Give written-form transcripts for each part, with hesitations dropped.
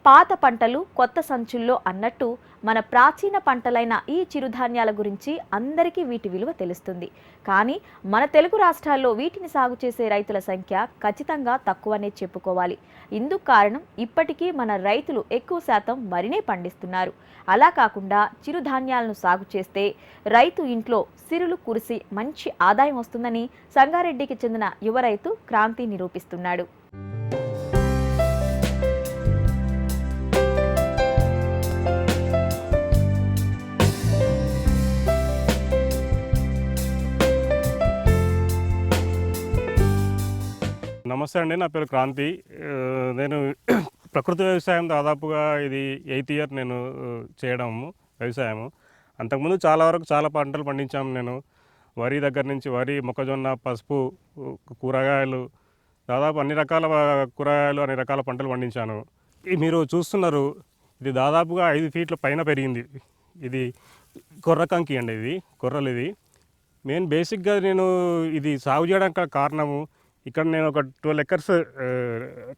పాత పంటలు కొత్త సంచుల్లో అన్నట్టు మన ప్రాచీన పంటలైన ఈ చిరుధాన్యాల గురించి అందరికీ వీటి విలువ తెలుస్తుంది. కానీ మన తెలుగు రాష్ట్రాల్లో వీటిని సాగు చేసే రైతుల సంఖ్య ఖచ్చితంగా తక్కువనే చెప్పుకోవాలి. ఇందుకు కారణం ఇప్పటికీ మన రైతులు ఎక్కువ శాతం వరినే పండిస్తున్నారు. అలా కాకుండా చిరుధాన్యాలను సాగు చేస్తే రైతు ఇంట్లో సిరులు కురిసి మంచి ఆదాయం వస్తుందని సంగారెడ్డికి చెందిన యువ రైతు క్రాంతి నిరూపిస్తున్నాడు. నమస్తే అండి, నా పేరు క్రాంతి. నేను ప్రకృతి వ్యవసాయం దాదాపుగా ఇది 8th ఇయర్ నేను చేయడము వ్యవసాయము. అంతకుముందు చాలా పంటలు పండించాము. నేను వరి దగ్గర నుంచి వరి, మొక్కజొన్న, పసుపు, కూరగాయలు, దాదాపు అన్ని రకాల కూరగాయలు, అన్ని రకాల పంటలు పండించాను. మీరు చూస్తున్నారు, ఇది దాదాపుగా 5 ఫీట్ల పైన పెరిగింది. ఇది కొర్ర కంకి అండి, ఇది కొర్రలు. ఇది మెయిన్ బేసిక్గా నేను ఇది సాగు చేయడానికి కారణము, ఇక్కడ నేను ఒక 12 ఎకర్స్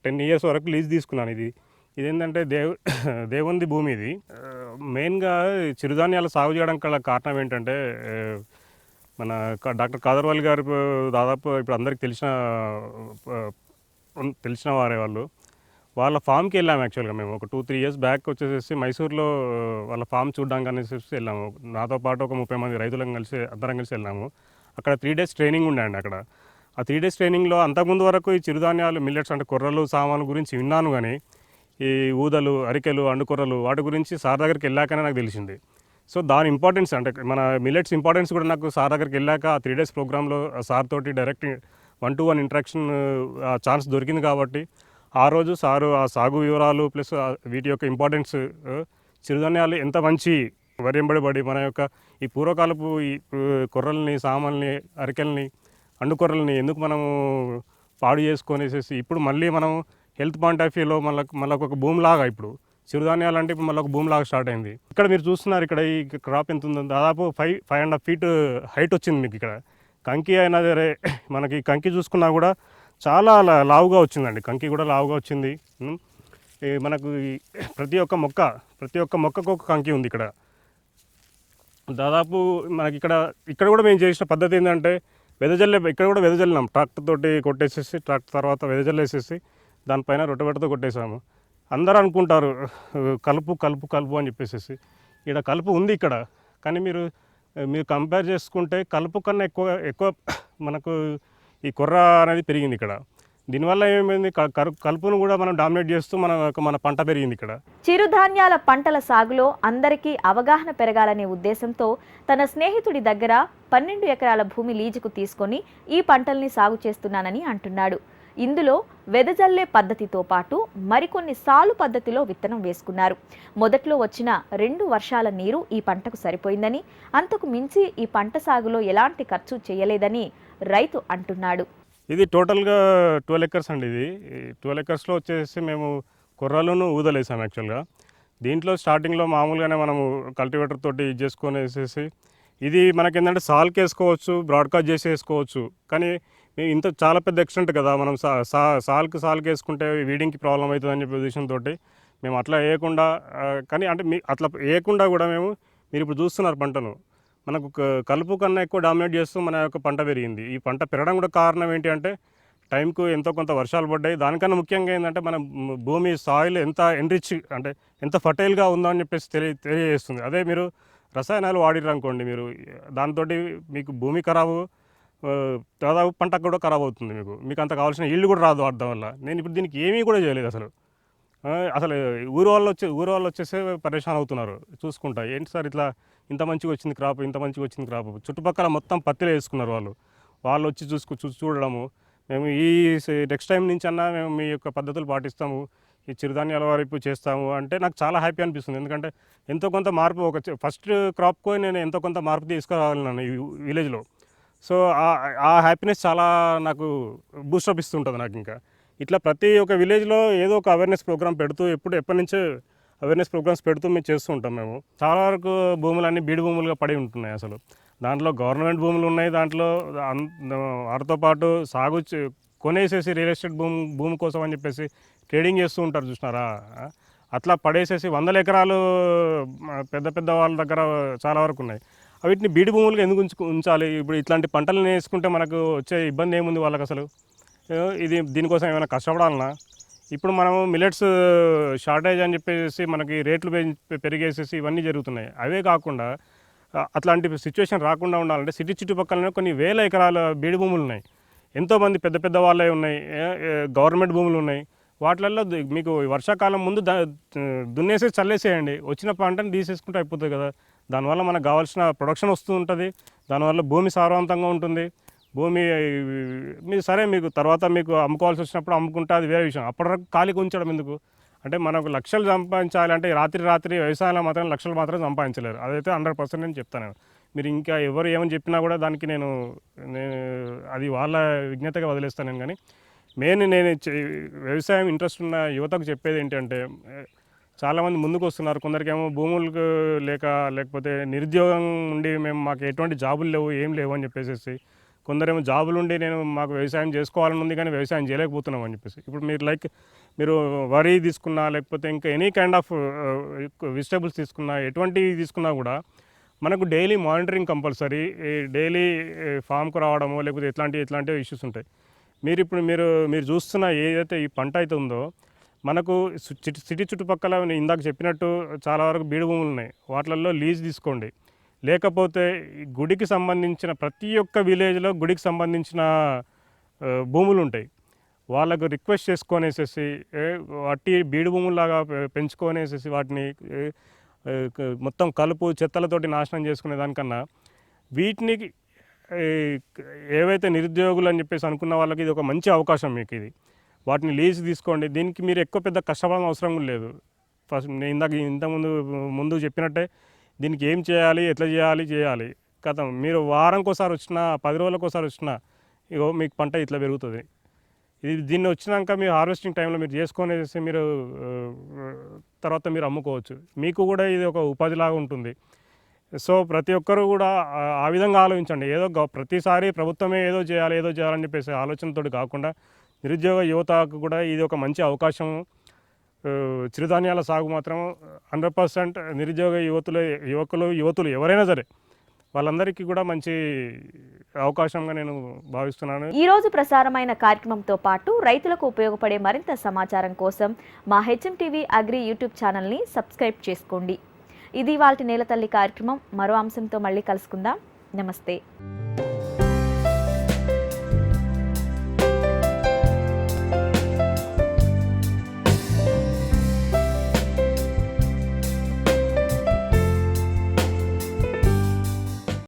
10 ఇయర్స్ వరకు లీజ్ తీసుకున్నాను. ఇదేంటంటే దేవుంది భూమి. ఇది మెయిన్గా చిరుధాన్యాలు సాగు చేయడానికి కారణం ఏంటంటే, మన డాక్టర్ కాదర్వాల్ గారు దాదాపు ఇప్పుడు అందరికి తెలిసిన వారే వాళ్ళ ఫామ్కి వెళ్ళాము. యాక్చువల్గా మేము ఒక 2-3 ఇయర్స్ బ్యాక్ వచ్చేసి మైసూర్లో వాళ్ళ ఫామ్ చూడడానికి అనేసి వెళ్ళాము. నాతో పాటు ఒక 30 మంది రైతులను అందరం కలిసి వెళ్ళాము. అక్కడ 3 days ట్రైనింగ్ ఉండండి. అక్కడ ఆ 3 days ట్రైనింగ్లో అంతకుముందు వరకు ఈ చిరుధాన్యాలు, మిల్లెట్స్ అంటే కొర్రలు, సామాన్లు గురించి విన్నాను. కానీ ఈ ఊదలు, అరికెలు, అండుకొర్రలు వాటి గురించి సార్ దగ్గరికి వెళ్ళాకనే నాకు తెలిసింది. సో దాని ఇంపార్టెన్స్ అంటే మన మిల్లెట్స్ ఇంపార్టెన్స్ కూడా నాకు సార్ దగ్గరికి వెళ్ళాక ఆ 3 days ప్రోగ్రాంలో సార్ తోటి డైరెక్ట్ 1-to-1 ఇంటరాక్షన్ ఛాన్స్ దొరికింది. కాబట్టి ఆ రోజు సారు ఆ సాగు వివరాలు ప్లస్ వీటి యొక్క ఇంపార్టెన్స్, చిరుధాన్యాలు ఎంత మంచి వరింబడి మన యొక్క ఈ పూర్వకాలపు ఈ కొర్రల్ని, సామాన్లని, అరికెల్ని, అండుకొర్రల్ని ఎందుకు మనము పాడు చేసుకొనేసేసి ఇప్పుడు మళ్ళీ మనం హెల్త్ పాయింట్ ఆఫ్ వ్యూలో మళ్ళీ ఒక భూమిలాగా ఇప్పుడు చిరుధాన్యాలు అంటే ఇప్పుడు మళ్ళీ ఒక భూమిలాగా స్టార్ట్ అయింది. ఇక్కడ మీరు చూస్తున్నారు, ఇక్కడ ఈ క్రాప్ ఎంత ఉందో దాదాపు 5.5 feet హైట్ వచ్చింది. మీకు ఇక్కడ కంకి అయినా సరే, మనకి కంకి చూసుకున్నా కూడా చాలా లావుగా వచ్చిందండి. కంకి కూడా లావుగా వచ్చింది. మనకు ప్రతి ఒక్క మొక్కకు ఒక కంకి ఉంది ఇక్కడ. దాదాపు మనకి ఇక్కడ కూడా మేము చేసిన పద్ధతి ఏంటంటే ఇక్కడ కూడా వెదజల్లినాం. ట్రాక్టర్ తోటి కొట్టేసేసి, ట్రాక్టర్ తర్వాత వెదజల్లేసేసి దానిపైన రొట్టెబెట్టతో కొట్టేసాము. అందరూ అనుకుంటారు కలుపు కలుపు కలుపు అని చెప్పేసి. ఇక్కడ కలుపు ఉంది ఇక్కడ, కానీ మీరు కంపేర్ చేసుకుంటే కలుపు కన్నా ఎక్కువ మనకు ఈ కొర్ర అనేది పెరిగింది ఇక్కడ. దీనివల్ల ఏమైంది, కలుపును కూడా మనం డామినేట్ చేస్తూ మన పంట పెరిగింది ఇక్కడ. చిరుధాన్యాల పంటల సాగులో అందరికీ అవగాహన పెరగాలనే ఉద్దేశంతో తన స్నేహితుడి దగ్గర 12 ఎకరాల భూమి లీజుకు తీసుకొని ఈ పంటల్ని సాగు చేస్తున్నానని అంటున్నాడు. ఇందులో వెదజల్లే పద్ధతితో పాటు మరికొన్ని సాలు పద్ధతిలో విత్తనం వేసుకున్నారు. మొదట్లో వచ్చిన 2 వర్షాల నీరు ఈ పంటకు సరిపోయిందని, అంతకు మించి ఈ పంట సాగులో ఎలాంటి ఖర్చు చేయలేదని రైతు అంటున్నాడు. ఇది టోటల్గా 12 ఎకర్స్ అండి. ఇది 12 ఎకర్స్లో వచ్చేసి మేము కొర్రలను ఊదలేసాం. యాక్చువల్గా దీంట్లో స్టార్టింగ్లో మామూలుగానే మనము కల్టివేటర్ తోటి చేసుకొని వేసేసి, ఇది మనకేంటంటే సాల్కి వేసుకోవచ్చు, బ్రాడ్కాస్ట్ చేసి వేసుకోవచ్చు. కానీ ఇంత చాలా పెద్ద ఎక్స్టెంట్ కదా, మనం సాల్కి వేసుకుంటే వీడింగ్కి ప్రాబ్లం అవుతుందని చెప్పే ఉద్దేశంతో మేము అట్లా వేయకుండా, కానీ అంటే అట్లా వేయకుండా కూడా మీరు ఇప్పుడు చూస్తున్నారు పంటను మనకు కలుపు కన్నా ఎక్కువ డామినేట్ చేస్తూ మన యొక్క పంట పెరిగింది. ఈ పంట పెరగడం కూడా కారణం ఏంటి అంటే టైంకు ఎంతో కొంత వర్షాలు పడ్డాయి. దానికన్నా ముఖ్యంగా ఏంటంటే మన భూమి సాయిల్ ఎంత ఎన్రిచ్ అంటే ఎంత ఫర్టైల్గా ఉందో అని చెప్పేసి తెలియజేస్తుంది. అదే మీరు రసాయనాలు వాడిర్రు అనుకోండి, మీరు దాంతో మీకు భూమి ఖరాబు, దాదాపు పంట కూడా ఖరాబ్ అవుతుంది. మీకు అంత కావాల్సిన ఇల్లు కూడా రాదు వాడడం వల్ల. నేను ఇప్పుడు దీనికి ఏమీ కూడా చేయలేదు. అసలు ఊరు వాళ్ళు వచ్చేసి పరేషాన్ అవుతున్నారు చూసుకుంటా. ఏంటి సార్ ఇట్లా ఇంత మంచిగా వచ్చింది క్రాప్, చుట్టుపక్కల మొత్తం పత్తిలో వేసుకున్నారు వాళ్ళు వచ్చి చూడడము. మేము ఈ నెక్స్ట్ టైం నుంచి అన్నా మేము మీ యొక్క పద్ధతులు పాటిస్తాము, ఈ చిరుధాన్యాల వైపు చేస్తాము అంటే నాకు చాలా హ్యాపీ అనిపిస్తుంది. ఎందుకంటే ఎంతో కొంత మార్పు, ఒక ఫస్ట్ క్రాప్కు నేను ఎంతో కొంత మార్పు తీసుకురావాలను ఈ విలేజ్లో. సో ఆ హ్యాపీనెస్ చాలా నాకు బూస్టప్ ఇస్తుంటుంది నాకు. ఇంకా ఇట్లా ప్రతి ఒక్క విలేజ్లో ఏదో ఒక అవేర్నెస్ ప్రోగ్రామ్ పెడుతూ ఎప్పటి నుంచో అవేర్నెస్ ప్రోగ్రామ్స్ పెడుతూ మేము చేస్తూ ఉంటాం. మేము చాలా వరకు భూములన్నీ బీడు భూములుగా పడి ఉంటున్నాయి. అసలు దాంట్లో గవర్నమెంట్ భూములు ఉన్నాయి, దాంట్లో వాటితో పాటు కొనేసేసి రియల్ ఎస్టేట్ భూమి కోసం అని చెప్పేసి ట్రేడింగ్ చేస్తూ ఉంటారు చూసినారా. అట్లా పడేసేసి వందల ఎకరాలు పెద్ద పెద్ద వాళ్ళ దగ్గర చాలా వరకు ఉన్నాయి. వీటిని బీడు భూములుగా ఎందుకు ఉంచాలి? ఇప్పుడు ఇట్లాంటి పంటలను వేసుకుంటే మనకు వచ్చే ఇబ్బంది ఏముంది వాళ్ళకి అసలు? ఇది దీనికోసం ఏమైనా కష్టపడాలనా? ఇప్పుడు మనము మిల్లెట్స్ షార్టేజ్ అని చెప్పేసి మనకి రేట్లు పెరిగేసేసి ఇవన్నీ జరుగుతున్నాయి. అవే కాకుండా అట్లాంటి సిచ్యువేషన్ రాకుండా ఉండాలంటే సిటీ చుట్టుపక్కలనే కొన్ని వేల ఎకరాల బీడు భూములు ఉన్నాయి. ఎంతోమంది పెద్ద పెద్ద వాళ్ళే ఉన్నాయి, గవర్నమెంట్ భూములు ఉన్నాయి. వాటిల్లో మీకు వర్షాకాలం ముందు దున్నేసి చల్లేసేయండి, వచ్చిన పంటను తీసేసుకుంటే అయిపోతుంది కదా. దానివల్ల మనకు కావాల్సిన ప్రొడక్షన్ వస్తూ ఉంటుంది, దానివల్ల భూమి సారవంతంగా ఉంటుంది. భూమి మీరు సరే మీకు తర్వాత మీకు అమ్ముకోవాల్సి వచ్చినప్పుడు అమ్ముకుంటే అది వేరే విషయం. అప్పటి వరకు ఖాళీగా ఉంచడం ఎందుకు? అంటే మనకు లక్షలు సంపాదించాలంటే రాత్రి వ్యవసాయంలో మాత్రం లక్షలు మాత్రం సంపాదించలేరు. అదైతే 100% నేను చెప్తాను. మీరు ఇంకా ఎవరు ఏమని చెప్పినా కూడా దానికి నేను అది వాళ్ళ విజ్ఞతగా వదిలేస్తాను నేను. కానీ నేను వ్యవసాయం ఇంట్రెస్ట్ ఉన్న యువతకు చెప్పేది ఏంటంటే, చాలామంది ముందుకు వస్తున్నారు. కొందరికేమో భూములకు లేకపోతే నిరుద్యోగం ఉండి మాకు ఎటువంటి జాబులు లేవు, ఏం లేవు అని చెప్పేసి, కొందరేమో జాబులు ఉండి మాకు వ్యవసాయం చేసుకోవాలని ఉంది కానీ వ్యవసాయం చేయలేకపోతున్నాం అని చెప్పేసి. ఇప్పుడు మీరు వరి తీసుకున్నా, లేకపోతే ఇంకా ఎనీ కైండ్ ఆఫ్ వెజిటేబుల్స్ తీసుకున్నా, ఎటువంటివి తీసుకున్నా కూడా మనకు డైలీ మానిటరింగ్ కంపల్సరీ. డైలీ ఫామ్కు రావడమో లేకపోతే ఎట్లాంటి ఇష్యూస్ ఉంటాయి. మీరు చూస్తున్న ఏదైతే ఈ పంట అయితే ఉందో, మనకు సిటీ చుట్టుపక్కల ఇందాక చెప్పినట్టు చాలా వరకు బీడు భూములు ఉన్నాయి. వాటిల్లో లీజ్ తీసుకోండి. లేకపోతే గుడికి సంబంధించిన ప్రతి ఒక్క విలేజ్లో గుడికి సంబంధించిన భూములు ఉంటాయి. వాళ్ళకు రిక్వెస్ట్ చేసుకొనేసేసి వాటి బీడు భూముల్లాగా పెంచుకొనేసేసి వాటిని మొత్తం కలుపు చెత్తలతోటి నాశనం చేసుకునే దానికన్నా వీటిని ఏవైతే నిరుద్యోగులు అని చెప్పేసి అనుకున్న వాళ్ళకి ఇది ఒక మంచి అవకాశం. మీకు ఇది వాటిని లీజ్ తీసుకోండి. దీనికి మీరు ఎక్కువ పెద్ద కష్టపడడం అవసరం లేదు. ఫస్ట్ నేను ఇంతకుముందు చెప్పినట్టే దీనికి ఏం చేయాలి, ఎట్లా చేయాలి కథం. మీరు వారంకోసారి వచ్చినా, 10 రోజులకోసారి వచ్చినా ఇగో మీకు పంట ఇట్లా పెరుగుతుంది. దీన్ని వచ్చినాక మీరు హార్వెస్టింగ్ టైంలో మీరు చేసుకొనేసి మీరు తర్వాత మీరు అమ్ముకోవచ్చు. మీకు కూడా ఇది ఒక ఉపాధిలాగా ఉంటుంది. సో ప్రతి ఒక్కరు కూడా ఆ విధంగా ఆలోచించండి. ప్రతిసారి ప్రభుత్వమే ఏదో చేయాలని చెప్పేసి ఆలోచనతో కాకుండా నిరుద్యోగ యువతకు కూడా ఇది ఒక మంచి అవకాశం. చిరుధాన్యాల సాగు మాత్రం 100% నిరుద్యోగ యువతులు ఎవరైనా సరే వాళ్ళందరికీ కూడా మంచి అవకాశంగా నేను భావిస్తున్నాను. ఈ రోజు ప్రసారమైన కార్యక్రమంతో పాటు రైతులకు ఉపయోగపడే మరింత సమాచారం కోసం మా HMTV అగ్రి యూట్యూబ్ ఛానల్ని సబ్స్క్రైబ్ చేసుకోండి. ఇది ఇవాల్టి నేల తల్లి కార్యక్రమం. మరో అంశంతో మళ్ళీ కలుసుకుందాం. నమస్తే.